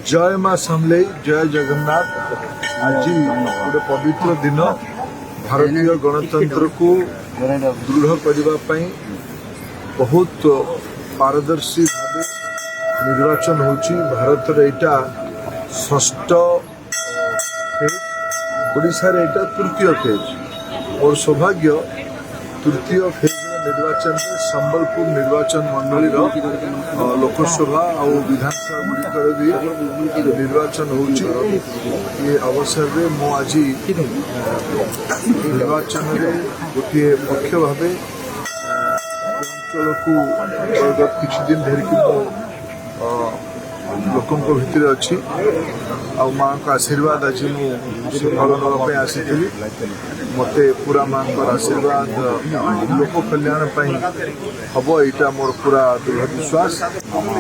जय माँ समलेई जय जगन्नाथ। आज गोटे पवित्र दिन भारतीय गणतंत्र को दृढ़ करने बहुत पारदर्शी भाव निर्वाचन होची। भारत एटा षष्ठ फेज, ओडिशा रे एटा तृतीय फेज और सौभाग्य तृतीय फेज निर्वाचन में संबलपुर निर्वाचन मंडली लोकसभा और विधानसभा गुड़िकर भी निर्वाचन होची। ये अवसर में मो आज निर्वाचन में गोटे मुख्य भाव अंचल को किसी दिन धरिकी लोकों भितर अच्छी आ माँ का आशीर्वाद आज मुझे फल नापी आसी मत पूरा माँ का आशीर्वाद लोक कल्याण हम यहाँ मोर पूरा दृढ़ विश्वास।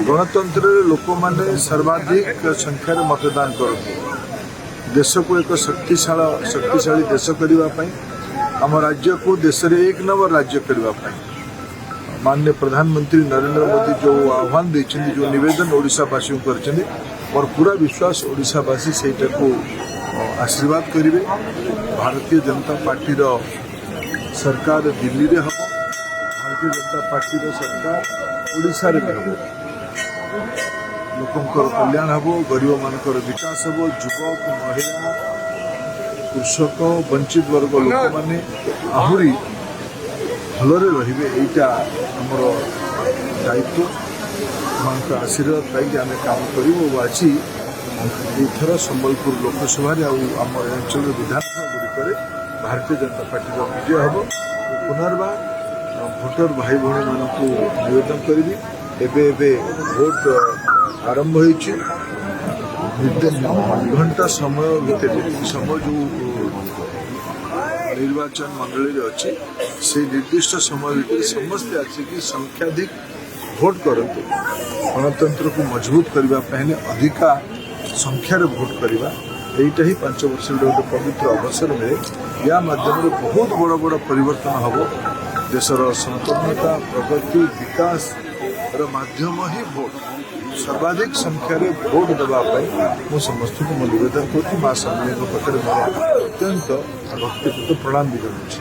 गणतंत्र लोक मैंने सर्वाधिक संख्यार मतदान करते देश को एक शक्तिशाली देश करने आम राज्य को देश में एक नंबर राज्य करने माननीय प्रधानमंत्री नरेंद्र मोदी जो आह्वान देते जो निवेदन ओडिशावासी कर और पूरा विश्वास ओडिशावासी से आशीर्वाद करेंगे। भारतीय जनता पार्टी सरकार दिल्ली रे हम, भारतीय जनता पार्टी सरकार ओडिशा रे हम। लोकंकर कल्याण हम, गरीब मानकर विकास हम, युवक महिला कृषक वंचित वर्ग लोक मैंने आहरी भलरे रहिबे एटा हमर दायित्व। माँ का आशीर्वाद पाई आम काम करूँ। आज एथर संबलपुर लोकसभा आम अंचल विधानसभा गुड़िक भारतीय जनता पार्टी विजय हम। पुनर्बार भोटर भाई भाई मानक निवेदन करी एबे भोट आरंभ हो घंटा समय भितर समय जो निर्वाचन मंडली अच्छी से निर्दिष्ट समय भितर समस्ते आसिक संख्याधिक भोट करते गणतंत्र को मजबूत करने अधिका संख्यार भोट करवा यहीटा ही 5 वर्ष गोटे पवित्र अवसर मिले। या माध्यम बहुत बड़ बड़ परिवर्तन हम। देशर संपन्नता प्रगति विकास माध्यम ही भोट सर्वाधिक संख्यार भोट देवाई मु समस्त को निवेदन करुँ। माँ समलेई पाखे मोर अत्यंत भक्तिपूत प्रणाम भी करुँच।